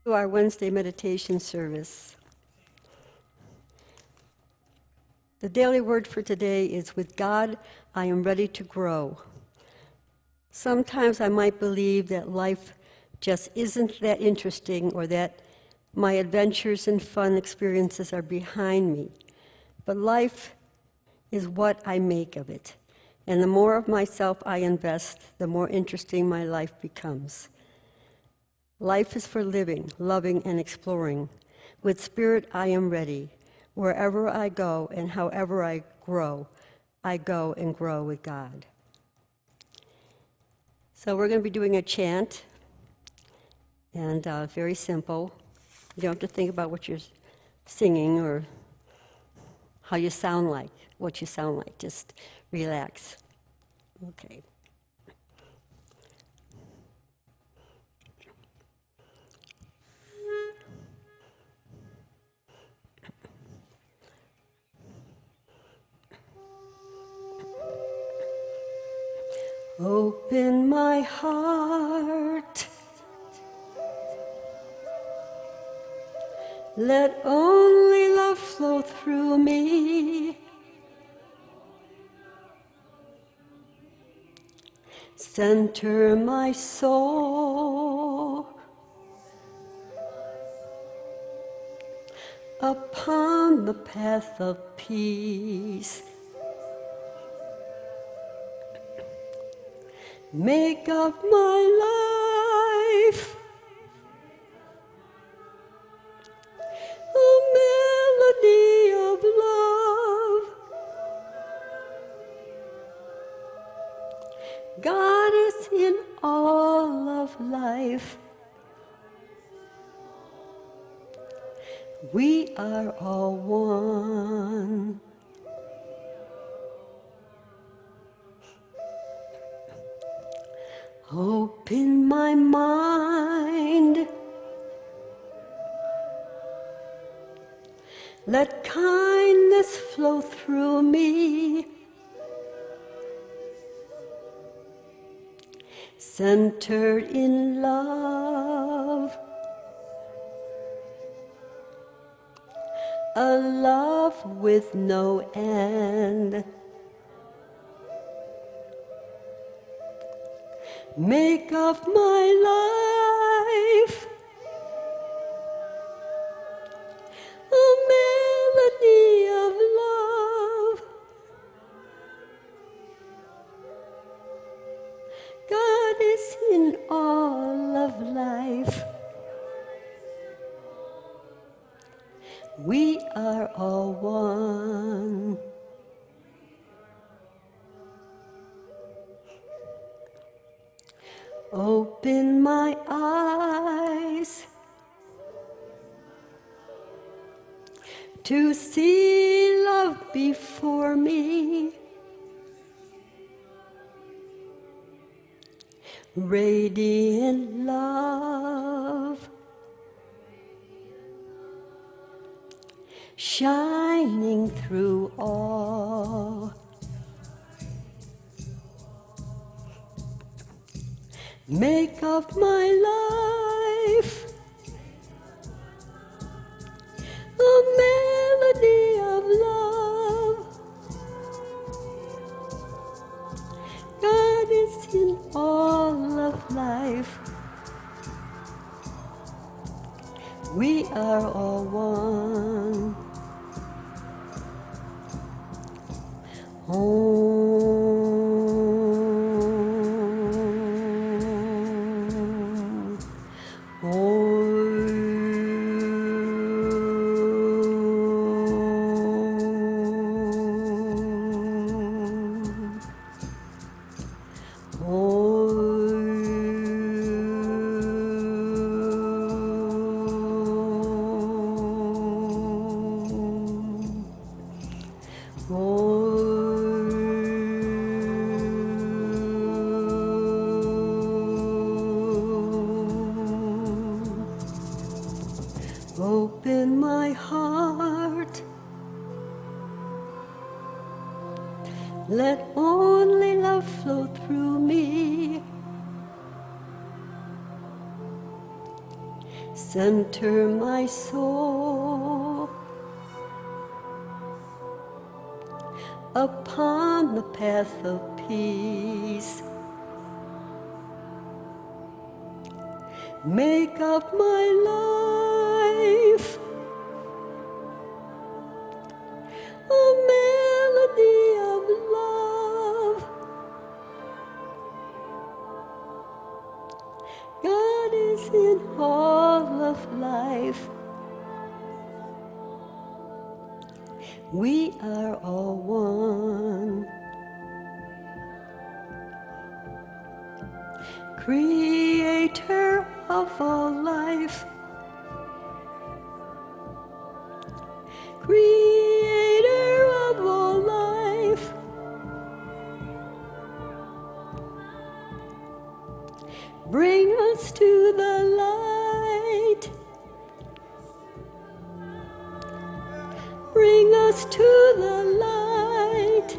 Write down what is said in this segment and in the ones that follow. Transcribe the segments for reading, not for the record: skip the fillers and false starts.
To our Wednesday meditation service. The daily word for today is, with God, I am ready to grow. Sometimes I might believe that life just isn't that interesting, or that my adventures and fun experiences are behind me. But life is what I make of it. And the more of myself I invest, the more interesting my life becomes. Life is for living, loving, and exploring. With spirit, I am ready. Wherever I go and however I go and grow with God. So we're going to be doing a chant, and very simple. You don't have to think about what you're singing or how you sound like, what you sound like. Just relax. Okay. Open my heart, let only love flow through me. Center my soul upon the path of peace. Make of my life a melody of love. God is in all of life. We are all one. Open my mind, let kindness flow through me. Centered in love, a love with no end. Make of my life a melody of love. God is in all of life. We are all one. Open my eyes to see love before me, radiant love, shining through all. Make of my life a melody of love. God is in all of life. We are all one. Open my heart, let only love flow through me. center my soul upon the path of peace. Make of my life a melody of love. God is in all of life. We are all one. Creator of all life. Creator of all life. Bring us to the light. Bring us to the light.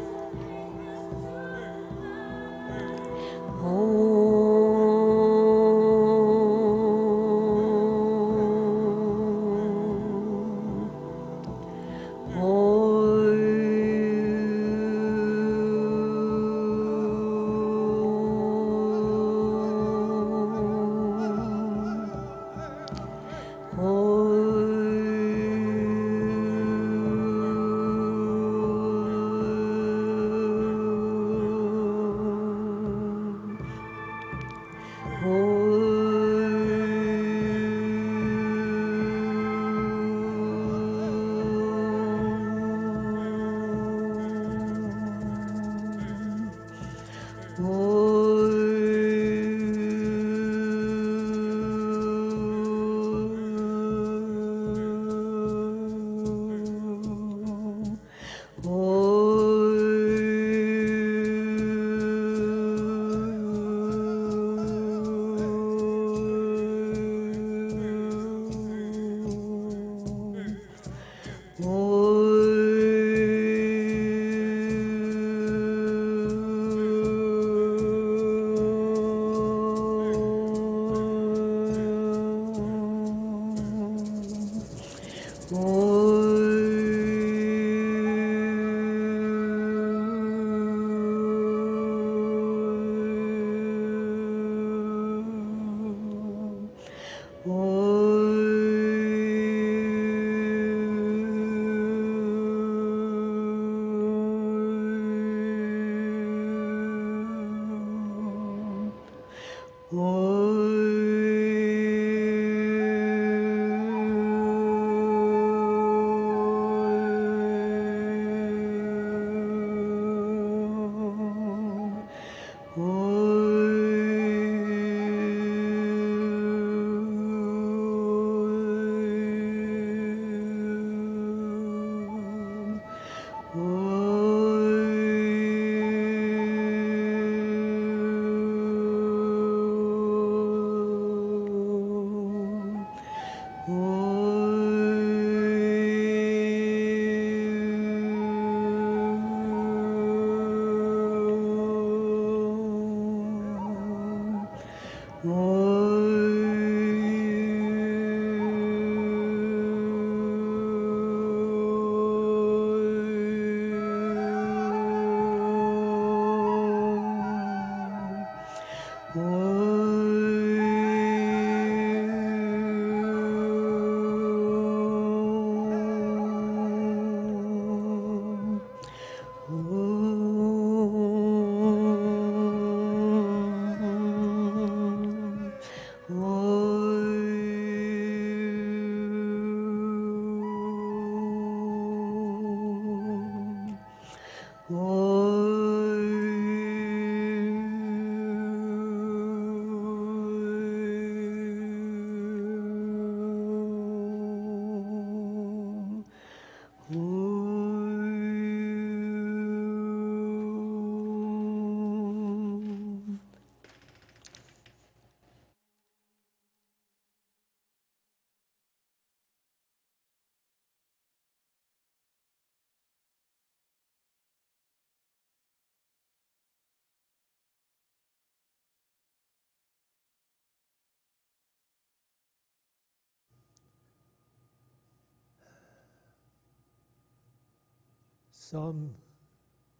Some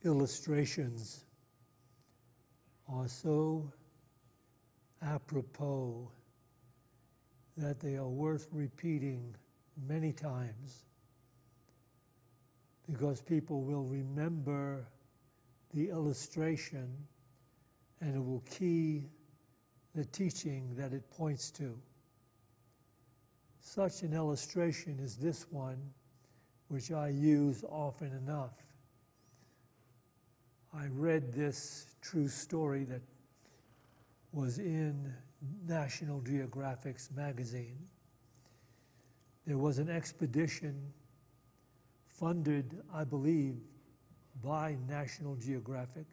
illustrations are so apropos that they are worth repeating many times because people will remember the illustration and it will key the teaching that it points to. Such an illustration is this one, which I use often enough. I read this true story that was in National Geographic's magazine. There was an expedition funded, I believe, by National Geographic,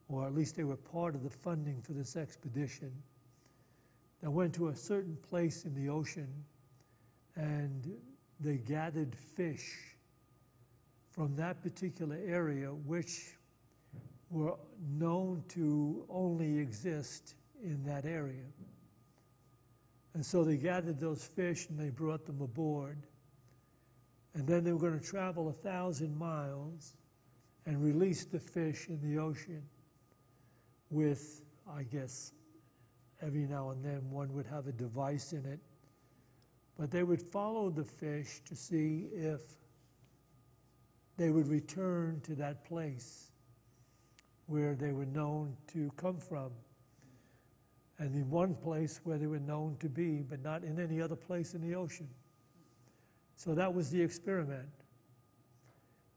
or at least they were part of the funding for this expedition, that went to a certain place in the ocean and they gathered fish from that particular area, which were known to only exist in that area. And so they gathered those fish and they brought them aboard. And then they were going to travel 1,000 miles and release the fish in the ocean with, I guess, every now and then one would have a device in it. But they would follow the fish to see if they would return to that place where they were known to come from, and in one place where they were known to be, but not in any other place in the ocean. So that was the experiment.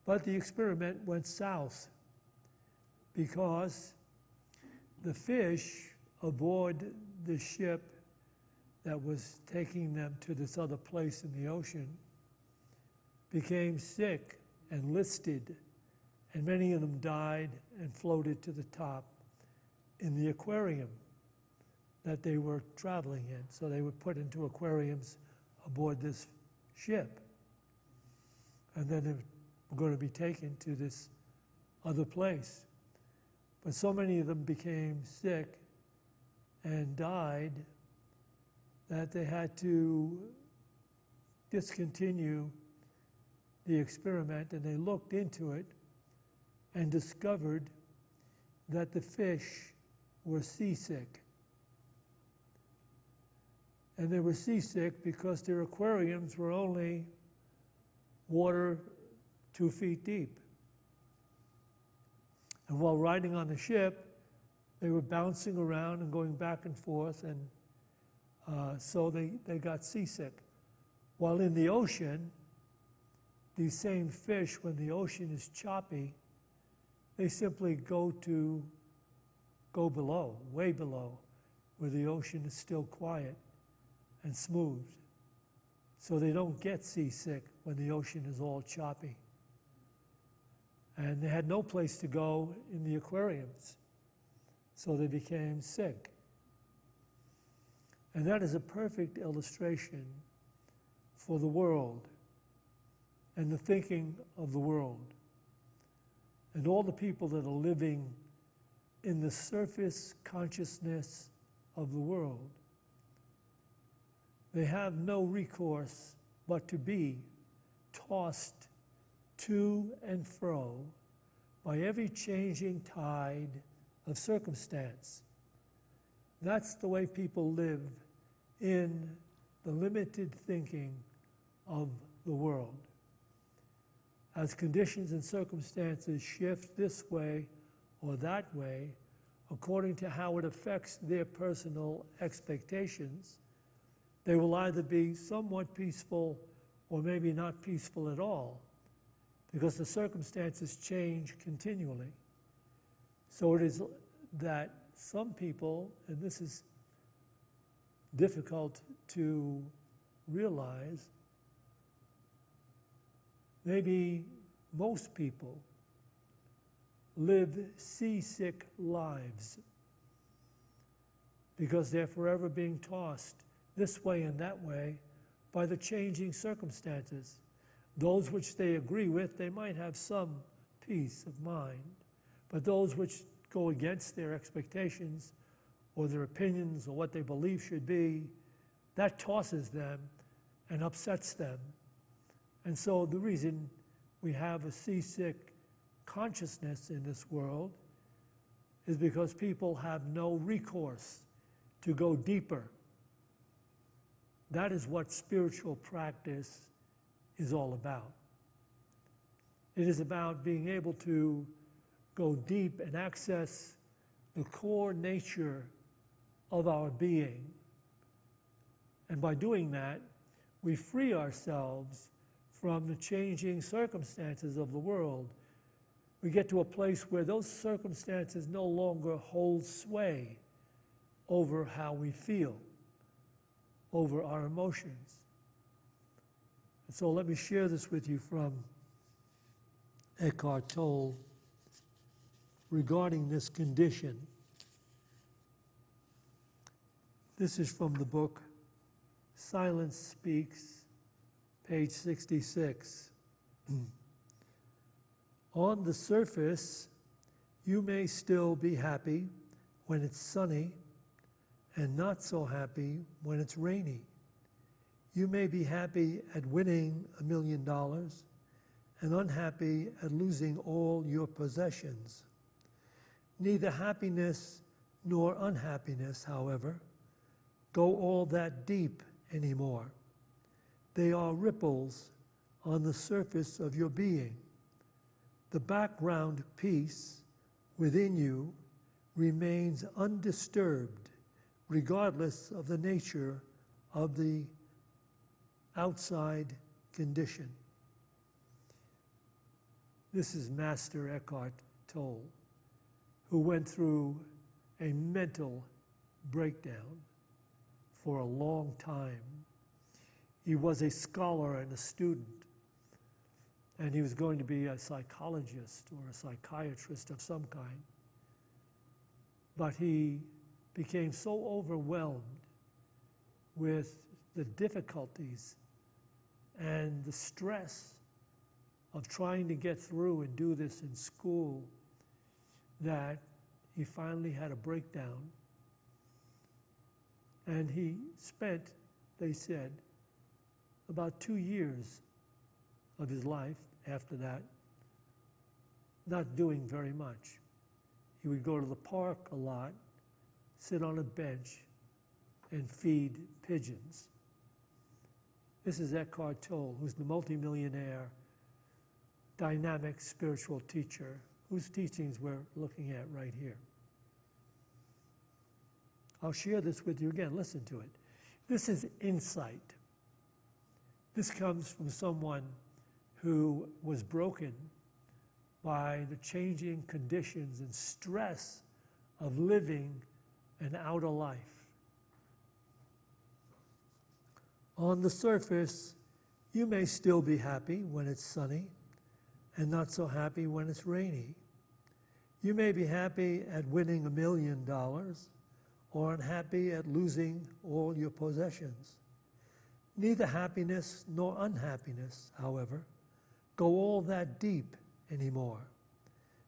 But the experiment went south because the fish aboard the ship that was taking them to this other place in the ocean became sick and listed, and many of them died and floated to the top in the aquarium that they were traveling in. So they were put into aquariums aboard this ship. And then they were going to be taken to this other place. But so many of them became sick and died that they had to discontinue the experiment, and they looked into it and discovered that the fish were seasick. And they were seasick because their aquariums were only water 2 feet deep. And while riding on the ship, they were bouncing around and going back and forth, and so they got seasick. While in the ocean, these same fish, when the ocean is choppy, they simply go below, way below, where the ocean is still quiet and smooth. So they don't get seasick when the ocean is all choppy. And they had no place to go in the aquariums, so they became sick. And that is a perfect illustration for the world and the thinking of the world and all the people that are living in the surface consciousness of the world. They have no recourse but to be tossed to and fro by every changing tide of circumstance. That's the way people live in the limited thinking of the world. As conditions and circumstances shift this way or that way, according to how it affects their personal expectations, they will either be somewhat peaceful or maybe not peaceful at all, because the circumstances change continually. So it is that some people, and this is difficult to realize, maybe most people live seasick lives because they're forever being tossed this way and that way by the changing circumstances. Those which they agree with, they might have some peace of mind, but those which go against their expectations or their opinions or what they believe should be, that tosses them and upsets them. And so the reason we have a seasick consciousness in this world is because people have no recourse to go deeper. That is what spiritual practice is all about. It is about being able to go deep and access the core nature of our being. And by doing that, we free ourselves from the changing circumstances of the world. We get to a place where those circumstances no longer hold sway over how we feel, over our emotions. And so let me share this with you from Eckhart Tolle regarding this condition. This is from the book Silence Speaks, page 66. On the surface, you may still be happy when it's sunny and not so happy when it's rainy. You may be happy at winning $1 million and unhappy at losing all your possessions. Neither happiness nor unhappiness, however, go all that deep anymore. They are ripples on the surface of your being. The background peace within you remains undisturbed, regardless of the nature of the outside condition. This is Master Eckhart Tolle, who went through a mental breakdown for a long time. He was a scholar and a student, and he was going to be a psychologist or a psychiatrist of some kind. But he became so overwhelmed with the difficulties and the stress of trying to get through and do this in school that he finally had a breakdown. And he spent, they said, about 2 years of his life after that not doing very much. He would go to the park a lot, sit on a bench, and feed pigeons. This is Eckhart Tolle, who's the multimillionaire, dynamic spiritual teacher, whose teachings we're looking at right here. I'll share this with you again. Listen to it. This is insight. This comes from someone who was broken by the changing conditions and stress of living an outer life. On the surface, you may still be happy when it's sunny and not so happy when it's rainy. You may be happy at winning $1 million or unhappy at losing all your possessions. Neither happiness nor unhappiness, however, go all that deep anymore.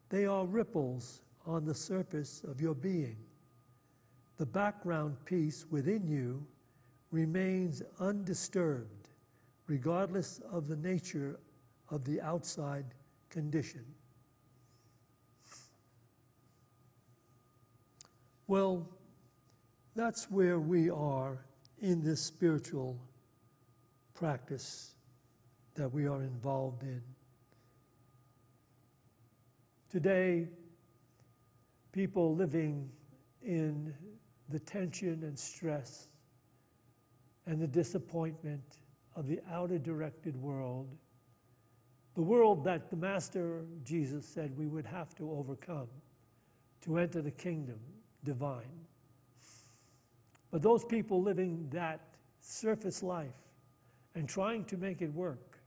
They are ripples on the surface of your being. The background peace within you remains undisturbed, regardless of the nature of the outside condition. Well, that's where we are in this spiritual practice that we are involved in. Today, people living in the tension and stress and the disappointment of the outer-directed world, the world that the Master Jesus said we would have to overcome to enter the kingdom divine. But those people living that surface life and trying to make it work,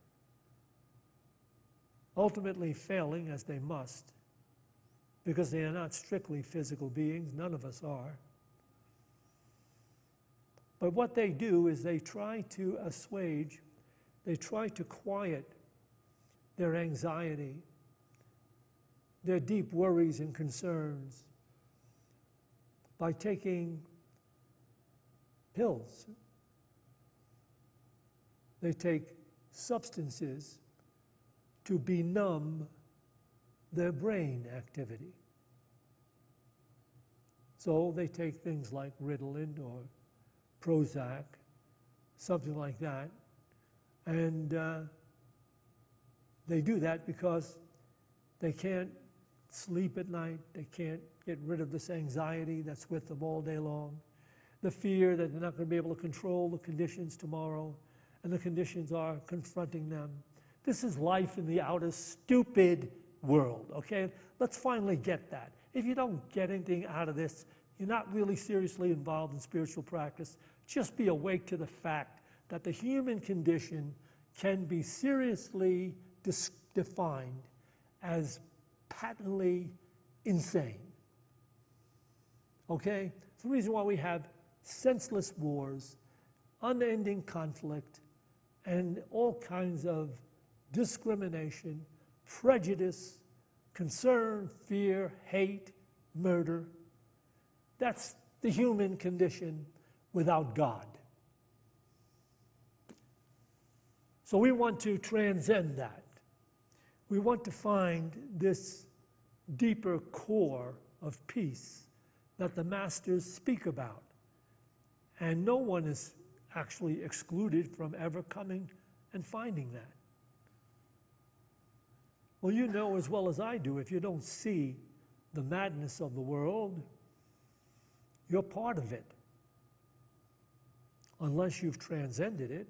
ultimately failing as they must, because they are not strictly physical beings, none of us are. But what they do is they try to assuage, they try to quiet their anxiety, their deep worries and concerns by taking pills. They take substances to benumb their brain activity. So they take things like Ritalin or Prozac, something like that, and they do that because they can't sleep at night, they can't get rid of this anxiety that's with them all day long, the fear that they're not going to be able to control the conditions tomorrow, and the conditions are confronting them. This is life in the outer stupid world, okay? Let's finally get that. If you don't get anything out of this, you're not really seriously involved in spiritual practice. Just be awake to the fact that the human condition can be seriously defined as patently insane. Okay? It's the reason why we have senseless wars, unending conflict, and all kinds of discrimination, prejudice, concern, fear, hate, murder. That's the human condition without God. So we want to transcend that. We want to find this deeper core of peace that the masters speak about. And no one is actually excluded from ever coming and finding that. Well, you know as well as I do, if you don't see the madness of the world, you're part of it, unless you've transcended it.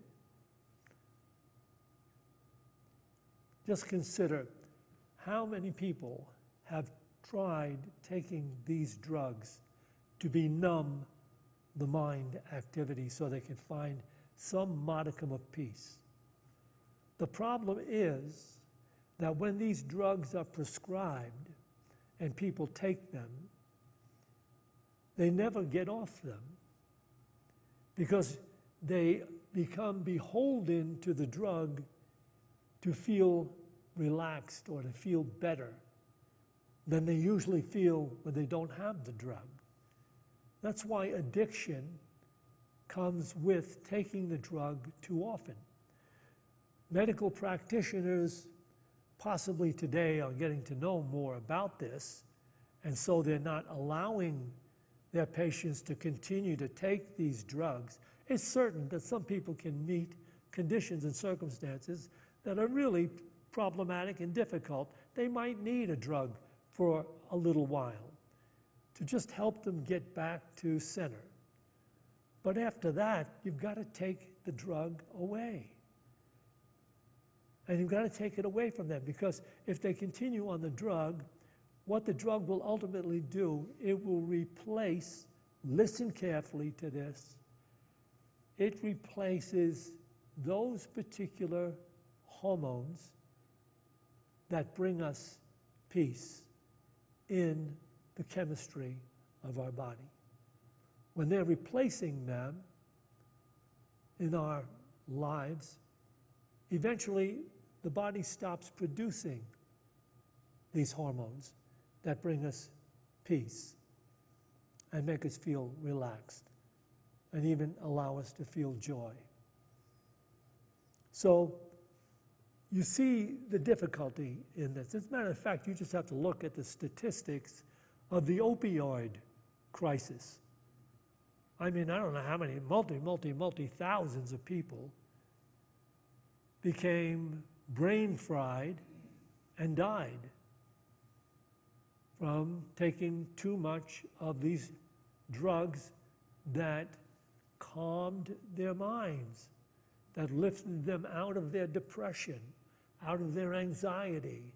Just consider how many people have tried taking these drugs to benumb the mind activity so they can find some modicum of peace. The problem is that when these drugs are prescribed and people take them, they never get off them because they become beholden to the drug to feel relaxed or to feel better than they usually feel when they don't have the drug. That's why addiction comes with taking the drug too often. Medical practitioners possibly today are getting to know more about this, and so they're not allowing their patients to continue to take these drugs. It's certain that some people can meet conditions and circumstances that are really problematic and difficult. They might need a drug for a little while to just help them get back to center. But after that, you've got to take the drug away. And you've got to take it away from them, because if they continue on the drug, what the drug will ultimately do, it will replace, listen carefully to this, it replaces those particular hormones that bring us peace in the chemistry of our body. When they're replacing them in our lives, eventually the body stops producing these hormones that bring us peace and make us feel relaxed and even allow us to feel joy. So you see the difficulty in this. As a matter of fact, you just have to look at the statistics of the opioid crisis. I mean, I don't know how many, multi thousands of people became brain fried and died from taking too much of these drugs that calmed their minds, that lifted them out of their depression, out of their anxiety,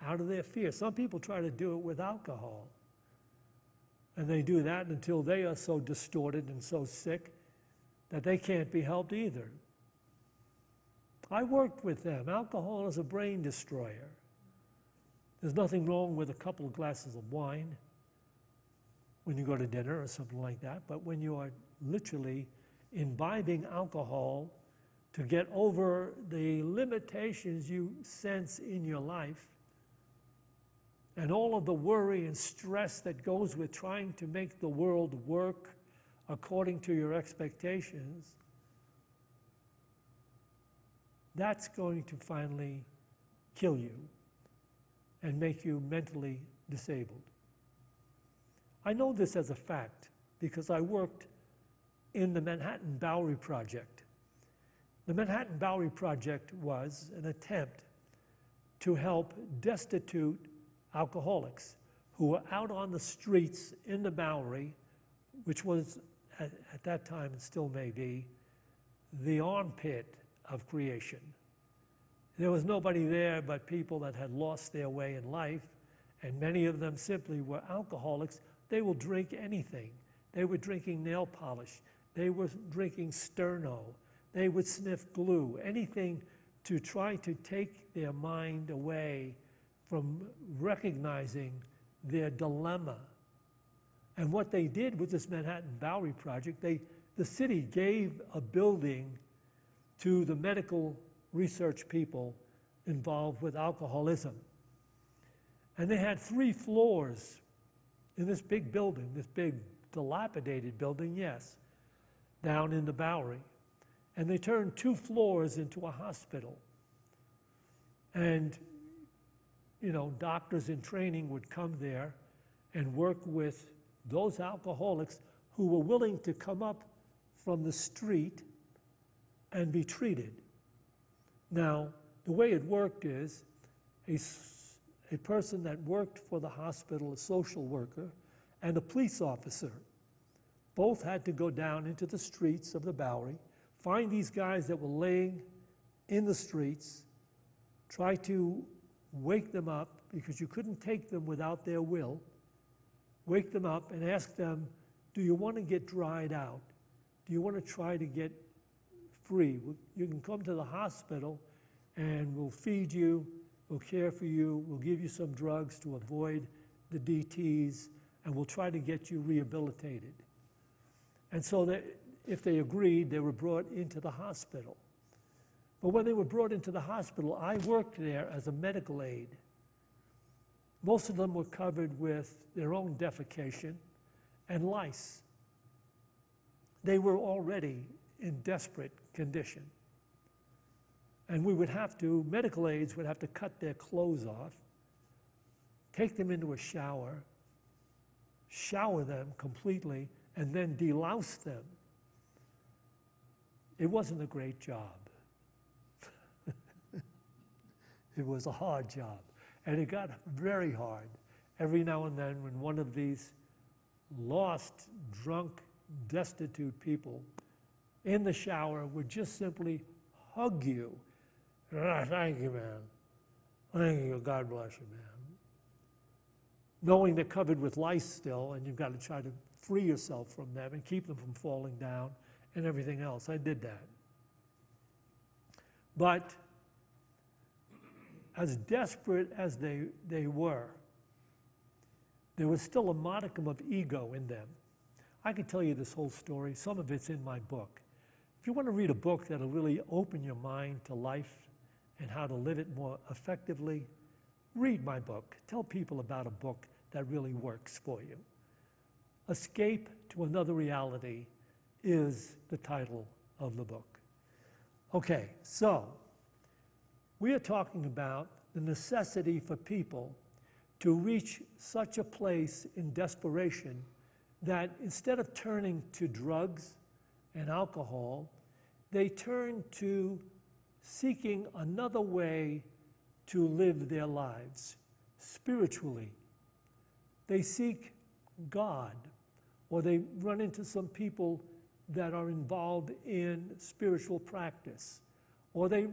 out of their fear. Some people try to do it with alcohol. And they do that until they are so distorted and so sick that they can't be helped either. I worked with them. Alcohol is a brain destroyer. There's nothing wrong with a couple of glasses of wine when you go to dinner or something like that, but when you are literally imbibing alcohol to get over the limitations you sense in your life and all of the worry and stress that goes with trying to make the world work according to your expectations, that's going to finally kill you and make you mentally disabled. I know this as a fact because I worked in the Manhattan Bowery Project. The Manhattan Bowery Project was an attempt to help destitute alcoholics who were out on the streets in the Bowery, which was, at that time and still may be, the armpit of creation. There was nobody there but people that had lost their way in life, and many of them simply were alcoholics. They will drink anything. They were drinking nail polish. They were drinking Sterno. They would sniff glue, anything to try to take their mind away from recognizing their dilemma. And what they did with this Manhattan Bowery Project, the city gave a building to the medical research people involved with alcoholism. And they had 3 floors in this big building, this big dilapidated building, yes, down in the Bowery. And they turned 2 floors into a hospital. And, you know, doctors in training would come there and work with those alcoholics who were willing to come up from the street and be treated. Now, the way it worked is a person that worked for the hospital, a social worker, and a police officer, both had to go down into the streets of the Bowery, find these guys that were laying in the streets, try to wake them up, because you couldn't take them without their will, wake them up and ask them, do you want to get dried out? Do you want to try to get free? You can come to the hospital and we'll feed you, we'll care for you, we'll give you some drugs to avoid the DTs, and we'll try to get you rehabilitated. And so that if they agreed, they were brought into the hospital. But when they were brought into the hospital, I worked there as a medical aide. Most of them were covered with their own defecation and lice. They were already in desperate condition. And we would have to, medical aides would have to cut their clothes off, take them into a shower them completely, and then delouse them. It wasn't a great job. It was a hard job. And it got very hard every now and then when one of these lost, drunk, destitute people in the shower would just simply hug you. Thank you, man. Thank you. God bless you, man. Knowing they're covered with lice still, and you've got to try to free yourself from them and keep them from falling down and everything else. I did that. But as desperate as they were, there was still a modicum of ego in them. I could tell you this whole story. Some of it's in my book. If you want to read a book that'll really open your mind to life and how to live it more effectively, read my book. Tell people about a book that really works for you. Escape to Another Reality is the title of the book. Okay, so we are talking about the necessity for people to reach such a place in desperation that instead of turning to drugs and alcohol, they turn to seeking another way to live their lives spiritually. They seek God, or they run into some people that are involved in spiritual practice, or they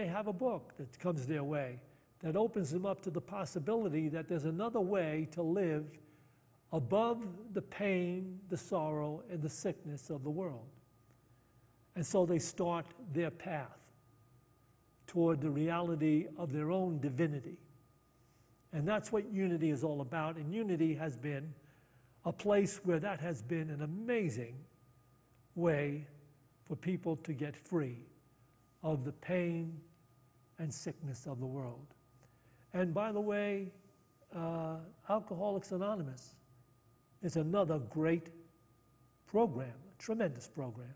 have a book that comes their way that opens them up to the possibility that there's another way to live above the pain, the sorrow, and the sickness of the world. And so they start their path toward the reality of their own divinity. And that's what Unity is all about. And Unity has been a place where that has been an amazing way for people to get free of the pain and sickness of the world. And by the way, Alcoholics Anonymous is another great program, a tremendous program.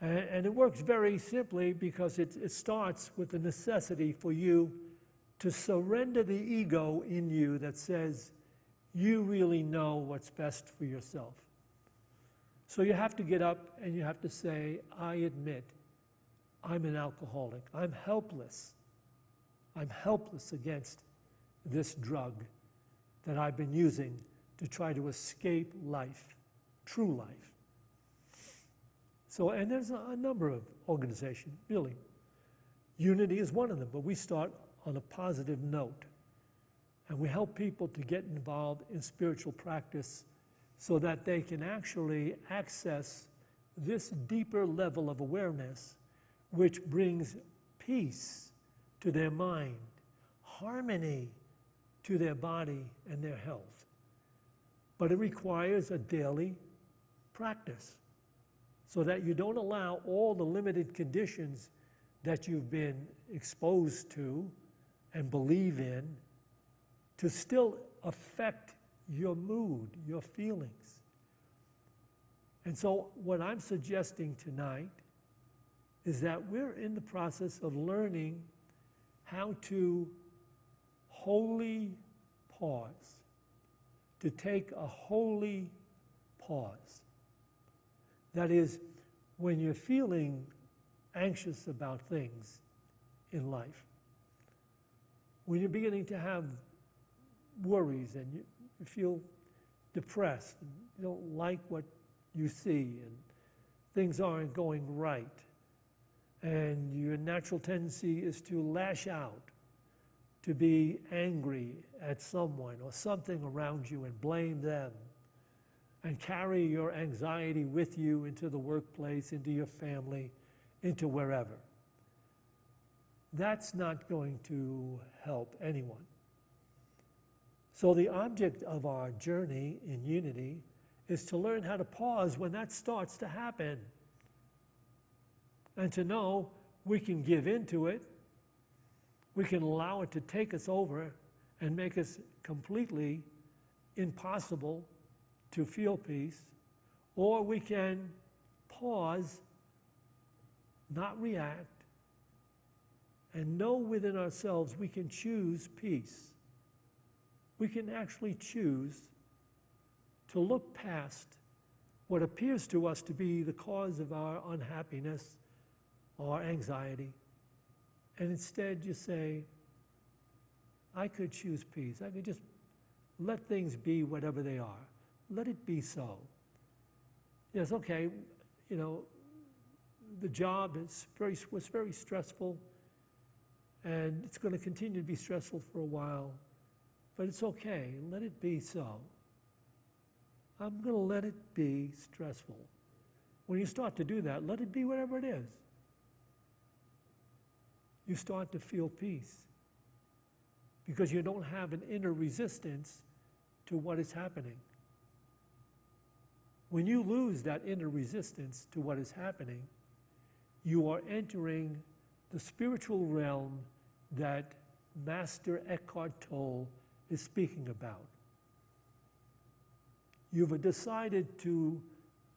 And it works very simply because it starts with the necessity for you to surrender the ego in you that says you really know what's best for yourself. So you have to get up and you have to say, I admit I'm an alcoholic. I'm helpless. I'm helpless against this drug that I've been using to try to escape life, true life. So, and there's a number of organizations, really. Unity is one of them, but we start on a positive note. And we help people to get involved in spiritual practice so that they can actually access this deeper level of awareness, which brings peace to their mind, harmony to their body and their health. But it requires a daily practice so that you don't allow all the limited conditions that you've been exposed to and believe in to still affect your mood, your feelings. And so what I'm suggesting tonight is that we're in the process of learning how to wholly pause, to take a holy pause. That is, when you're feeling anxious about things in life, when you're beginning to have worries and you feel depressed, and you don't like what you see, and things aren't going right, and your natural tendency is to lash out, to be angry at someone or something around you and blame them, and carry your anxiety with you into the workplace, into your family, into wherever. That's not going to help anyone. So the object of our journey in unity is to learn how to pause when that starts to happen. And to know we can give into it, we can allow it to take us over and make us completely impossible to feel peace, or we can pause, not react, and know within ourselves we can choose peace. We can actually choose to look past what appears to us to be the cause of our unhappiness or anxiety, and instead just say, I could choose peace. I could just let things be whatever they are. Let it be so. Yes, okay, you know, the job was very stressful, and it's going to continue to be stressful for a while, but it's okay. Let it be so. I'm going to let it be stressful. When you start to do that, let it be whatever it is. You start to feel peace because you don't have an inner resistance to what is happening. When you lose that inner resistance to what is happening, you are entering the spiritual realm that Master Eckhart Tolle is speaking about. You've decided to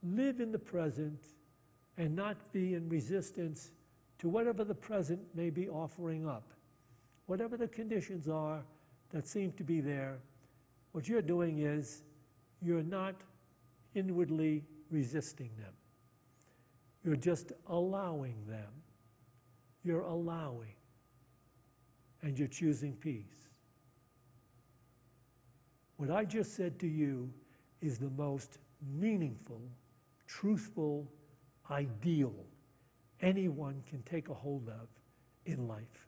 live in the present and not be in resistance to whatever the present may be offering up. Whatever the conditions are that seem to be there, what you're doing is you're not inwardly resisting them. You're just allowing them. You're allowing, and you're choosing peace. What I just said to you is the most meaningful, truthful ideal anyone can take a hold of in life.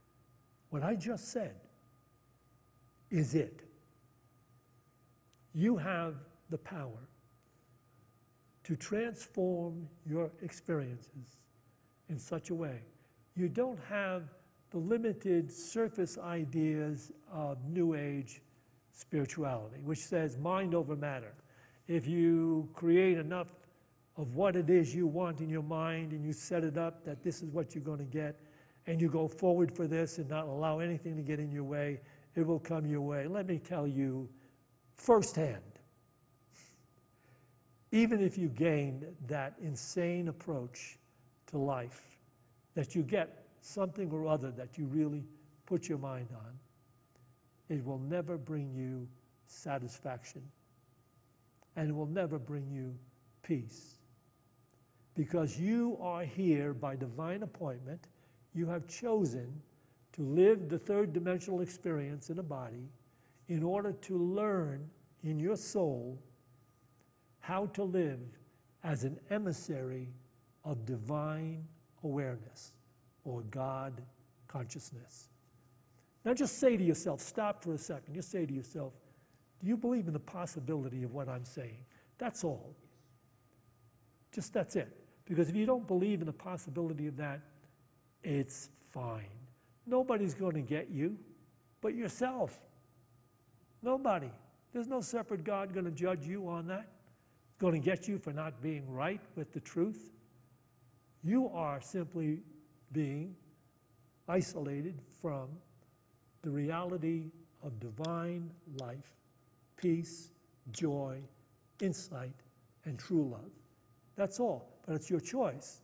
What I just said is it. You have the power to transform your experiences in such a way. You don't have the limited surface ideas of New Age spirituality, which says mind over matter. If you create enough of what it is you want in your mind and you set it up that this is what you're going to get, and you go forward for this and not allow anything to get in your way, it will come your way. Let me tell you firsthand, even if you gain that insane approach to life, that you get something or other that you really put your mind on, it will never bring you satisfaction. And it will never bring you peace. Because you are here by divine appointment. You have chosen to live the third dimensional experience in a body in order to learn in your soul how to live as an emissary of divine awareness or God consciousness. Now just say to yourself, stop for a second, just say to yourself, do you believe in the possibility of what I'm saying? That's all. Just that's it. Because if you don't believe in the possibility of that, it's fine. Nobody's going to get you but yourself. Nobody. There's no separate God going to judge you on that. Going to get you for not being right with the truth. You are simply being isolated from the reality of divine life, peace, joy, insight, and true love. That's all. But it's your choice.